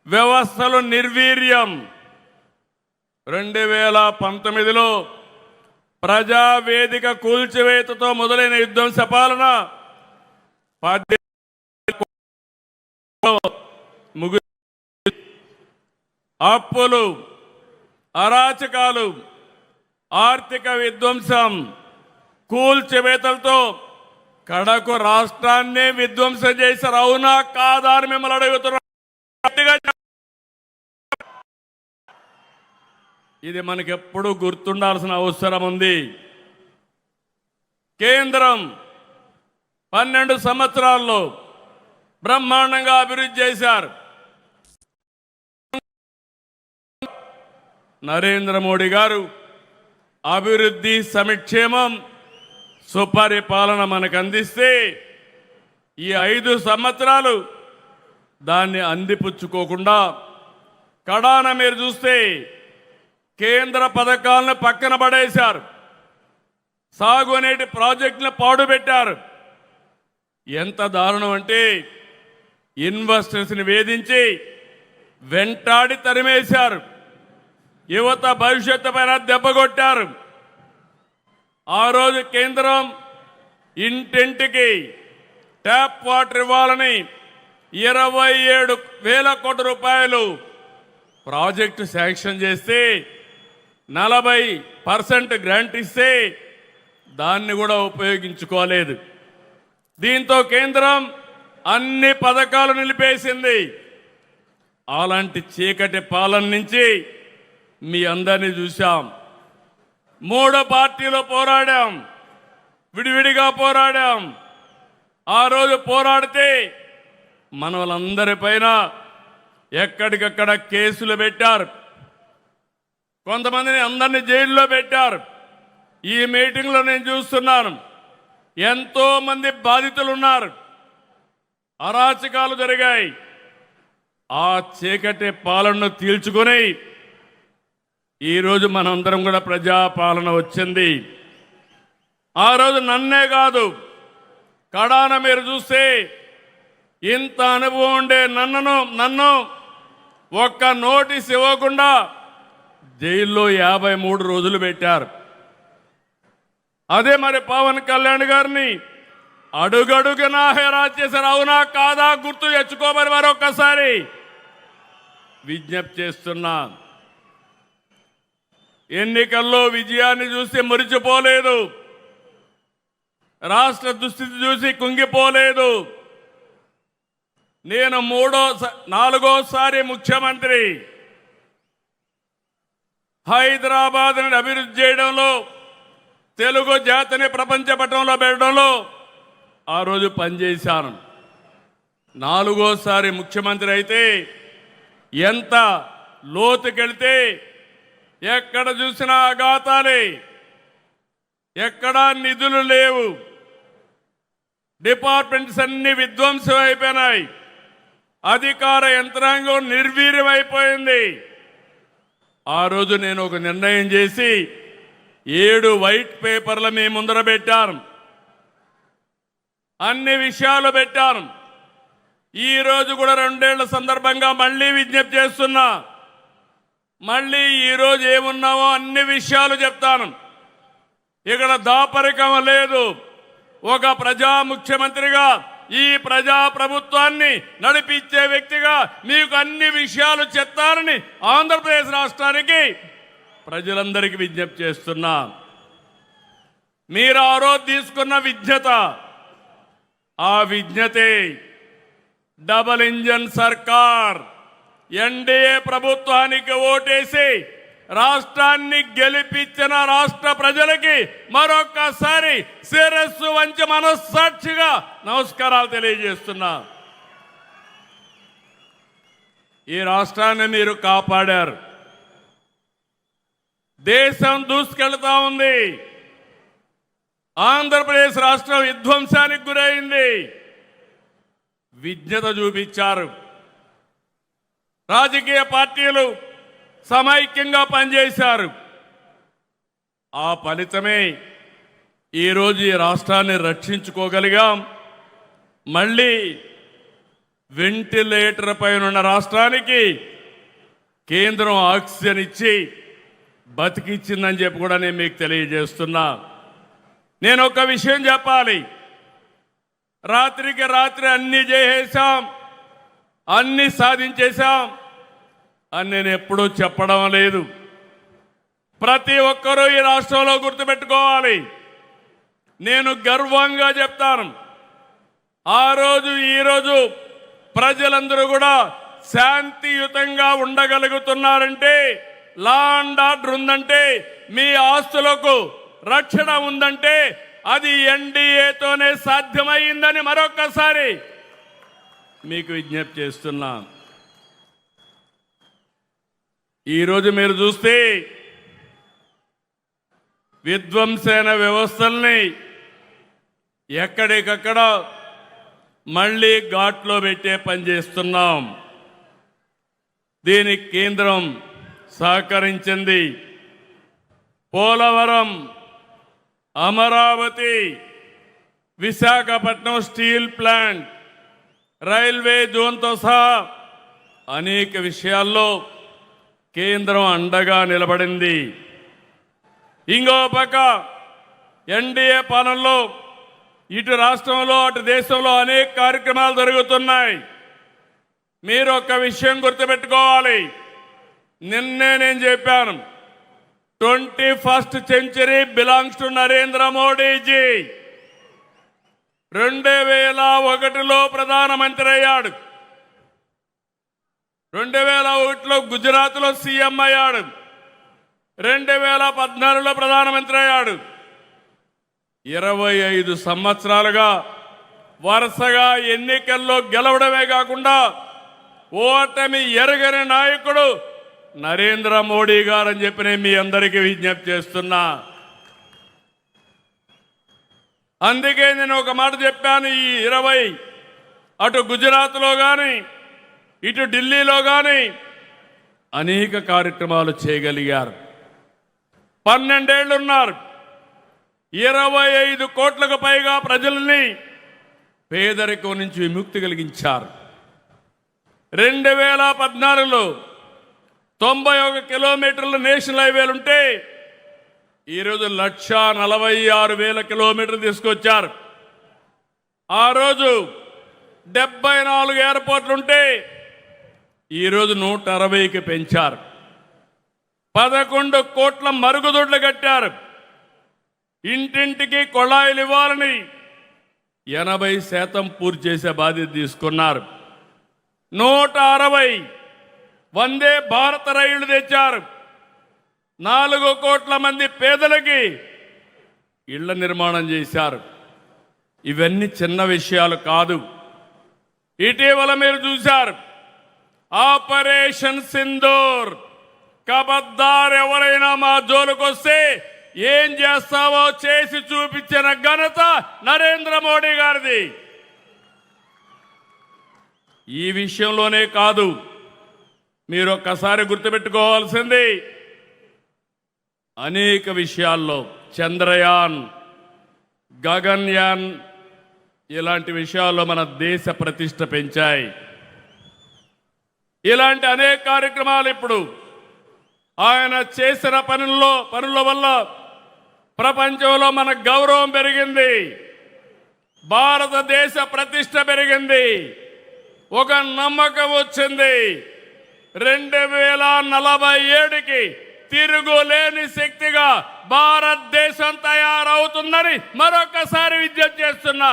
వ్యవస్థలు నిర్వీర్యం. 2019లో ప్రజావేదిక కూల్చివేతతో మొదలైన విధ్వంస పాలన 10 అప్పులు, అరాచకాలు, ఆర్థిక విధ్వంసం, కూల్చివేతలతో కడకు రాష్ట్రాన్నే విధ్వంసం చేశారు. అవునా కాదా అని మిమ్మల్ని అడుగుతున్నా. ఇది మనకెప్పుడు గుర్తుండాల్సిన అవసరం ఉంది. కేంద్రం 12 సంవత్సరాల్లో బ్రహ్మాండంగా అభివృద్ధి చేశారు. నరేంద్ర మోడీ గారు అభివృద్ధి, సంక్షేమం, సుపరిపాలన మనకు అందిస్తే ఈ 5 సంవత్సరాలు దాన్ని అందిపుచ్చుకోకుండా కడాన మీరు చూస్తే కేంద్ర పథకాలను పక్కన పడేశారు. సాగునీటి ప్రాజెక్టులను పాడుపెట్టారు. ఎంత దారుణం అంటే ఇన్వెస్టర్స్ని వేధించి వెంటాడి తరిమేశారు. యువత భవిష్యత్తు పైన దెబ్బకొట్టారు. ఆ రోజు కేంద్రం ఇంటింటికి ట్యాప్ వాటర్ ఇవ్వాలని 27,000 కోట్ల రూపాయలు ప్రాజెక్టు శాంక్షన్ చేస్తే 40% గ్రాంట్ ఇస్తే దాన్ని కూడా ఉపయోగించుకోలేదు. దీంతో కేంద్రం అన్ని పథకాలు నిలిపేసింది. అలాంటి చీకటి పాలన నుంచి మీ అందరినీ చూశాం. 3 పార్టీలు పోరాడాం, విడివిడిగా పోరాడాం. ఆ రోజు పోరాడితే మన వాళ్ళందరిపైన ఎక్కడికక్కడ కేసులు పెట్టారు. కొంతమందిని అందరినీ జైల్లో పెట్టారు. ఈ మీటింగ్లో నేను చూస్తున్నాను, ఎంతో మంది బాధితులు ఉన్నారు. అరాచకాలు జరిగాయి. ఆ చీకటి పాలనను తీల్చుకొని ఈరోజు మనందరం కూడా ప్రజాపాలన వచ్చింది. ఆ రోజు నన్నే కాదు, కడాన మీరు చూస్తే ఇంత అనుభవం ఉండే నన్ను ఒక్క నోటీస్ ఇవ్వకుండా జైల్లో 53 రోజులు పెట్టారు. అదే మరి పవన్ కళ్యాణ్ గారిని అడుగడుగునా హెరాస్ చేశారు. అవునా కాదా గుర్తు తెచ్చుకోమని మరొక్కసారి విజ్ఞప్తి చేస్తున్నా. ఎన్నికల్లో విజయాన్ని చూసి మురిచిపోలేదు, రాష్ట్ర దుస్థితి చూసి కుంగిపోలేదు. నేను 4వ ముఖ్యమంత్రి. హైదరాబాద్ని అభివృద్ధి చేయడంలో, తెలుగు జాతిని ప్రపంచ పటంలో పెట్టడంలో ఆ రోజు పనిచేశాను. 4వ ముఖ్యమంత్రి అయితే ఎంత లోతుకెళ్తే ఎక్కడ చూసినా ఆఘాతాలే, ఎక్కడా నిధులు లేవు, డిపార్ట్మెంట్స్ అన్ని విధ్వంసం అయిపోయినాయి, అధికార యంత్రాంగం నిర్వీర్యమైపోయింది. ఆ రోజు నేను ఒక నిర్ణయం చేసి 7 వైట్ పేపర్లు మీ ముందర పెట్టాను, అన్ని విషయాలు పెట్టాను. ఈ రోజు కూడా 2 ఏళ్ల సందర్భంగా మళ్ళీ విజ్ఞప్తి చేస్తున్నా. మళ్ళీ ఈరోజు ఏమున్నామో అన్ని విషయాలు చెప్తాను. ఇక్కడ దాపరికం లేదు. ఒక ప్రజా ముఖ్యమంత్రిగా, ఈ ప్రజా ప్రభుత్వాన్ని నడిపించే వ్యక్తిగా మీకు అన్ని విషయాలు చెప్తారని ఆంధ్రప్రదేశ్ రాష్ట్రానికి ప్రజలందరికీ విజ్ఞప్తి చేస్తున్నా. మీరు ఆ రోజు తీసుకున్న విజ్ఞత, ఆ విజ్ఞతే డబుల్ ఇంజన్ సర్కార్, ఎన్డీఏ ప్రభుత్వానికి ఓటేసి రాష్ట్రాన్ని గెలిపించిన రాష్ట్ర ప్రజలకి మరొక్కసారి శిరస్సు వంచి మనస్సాక్షిగా నమస్కారాలు తెలియజేస్తున్నా. ఈ రాష్ట్రాన్ని మీరు కాపాడారు. దేశం దూసుకెళ్తా ఉంది. ఆంధ్రప్రదేశ్ రాష్ట్రం విధ్వంసానికి గురైంది. విజ్ఞత చూపించారు. రాజకీయ పార్టీలు సమైక్యంగా పనిచేశారు. ఆ ఫలితమే ఈరోజు ఈ రాష్ట్రాన్ని రక్షించుకోగలిగాం. మళ్ళీ వెంటిలేటర్ పైన ఉన్న రాష్ట్రానికి కేంద్రం ఆక్సిజన్ ఇచ్చి బతికిచ్చిందని చెప్పి కూడా నేను మీకు తెలియజేస్తున్నా. నేను ఒక విషయం చెప్పాలి. రాత్రికి రాత్రి అన్ని చేసేశాం, అన్ని సాధించేశాం అని నేను ఎప్పుడూ చెప్పడం లేదు. ప్రతి ఒక్కరూ ఈ రాష్ట్రంలో గుర్తుపెట్టుకోవాలి. నేను గర్వంగా చెప్తాను, ఆ రోజు ఈరోజు ప్రజలందరూ కూడా శాంతియుతంగా ఉండగలుగుతున్నారంటే, లా అండ్ ఆర్డర్ ఉందంటే, మీ ఆస్తులకు రక్షణ ఉందంటే అది ఎన్డీఏతోనే సాధ్యమైందని మరొక్కసారి మీకు విజ్ఞప్తి చేస్తున్నా. ఈరోజు మీరు చూస్తే విధ్వంసన వ్యవస్థల్ని ఎక్కడికక్కడ మళ్ళీ ఘాట్లో పెట్టే పని చేస్తున్నాం. దీనికి కేంద్రం సహకరించింది. Polavaram, Amaravati, Visakhapatnam steel plant, railway జోన్తో సహా అనేక విషయాల్లో కేంద్రం అండగా నిలబడింది. ఇంకో పక్క ఎన్డీఏ పాలనలో ఇటు రాష్ట్రంలో అటు దేశంలో అనేక కార్యక్రమాలు జరుగుతున్నాయి. మీరు ఒక విషయం గుర్తుపెట్టుకోవాలి. నిన్నే నేను చెప్పాను, 21st century belongs to Narendra Modiji. 2001లో ప్రధానమంత్రి అయ్యాడు, 2001లో గుజరాత్లో సీఎం అయ్యాడు, 2014లో ప్రధానమంత్రి అయ్యాడు. 25 సంవత్సరాలుగా వరుసగా ఎన్నికల్లో గెలవడమే కాకుండా ఓటమి ఎరగని నాయకుడు నరేంద్ర మోడీ గారు అని చెప్పి నేను మీ అందరికీ విజ్ఞప్తి చేస్తున్నా. అందుకే నేను ఒక మాట చెప్పాను, ఈ 20 అటు గుజరాత్లో కానీ ఇటు ఢిల్లీలో కానీ అనేక కార్యక్రమాలు చేయగలిగారు. 12 ఏళ్ళు ఉన్నారు, 25 కోట్లకు పైగా ప్రజల్ని పేదరికం నుంచి విముక్తి కలిగించారు. 2014లో 91 కిలోమీటర్ల నేషనల్ హైవేలుంటే ఈరోజు 1,46,000 కిలోమీటర్లు తీసుకొచ్చారు. ఆ రోజు 74 ఎయిర్పోర్ట్లుంటే ఈరోజు 160కి పెంచారు. 11 కోట్ల మరుగుదొడ్లు కట్టారు. ఇంటింటికి కొళాయిలు ఇవ్వాలని 80% పూర్తి చేసే బాధ్యత తీసుకున్నారు. 160 వందే భారత రైళ్లు తెచ్చారు. 4 కోట్ల మంది పేదలకి ఇళ్ల నిర్మాణం చేశారు. ఇవన్నీ చిన్న విషయాలు కాదు. ఇటీవల మీరు చూశారు ఆపరేషన్ సింధూర్. కబద్దార్, ఎవరైనా మా జోలుకొస్తే ఏం చేస్తావో చేసి చూపించిన ఘనత నరేంద్ర మోడీ గారిది. ఈ విషయంలోనే కాదు, మీరు ఒక్కసారి గుర్తుపెట్టుకోవాల్సింది అనేక విషయాల్లో చంద్రయాన్, గగన్యాన్ ఇలాంటి విషయాల్లో మన దేశ ప్రతిష్ట పెంచాయి. ఇలాంటి అనేక కార్యక్రమాలు ఇప్పుడు ఆయన చేసిన పనుల వల్ల ప్రపంచంలో మన గౌరవం పెరిగింది, భారతదేశ ప్రతిష్ట పెరిగింది, ఒక నమ్మకం వచ్చింది. 2047కి తిరుగులేని శక్తిగా భారతదేశం తయారవుతుందని మరొకసారి విజ్ఞప్తి చేస్తున్నా.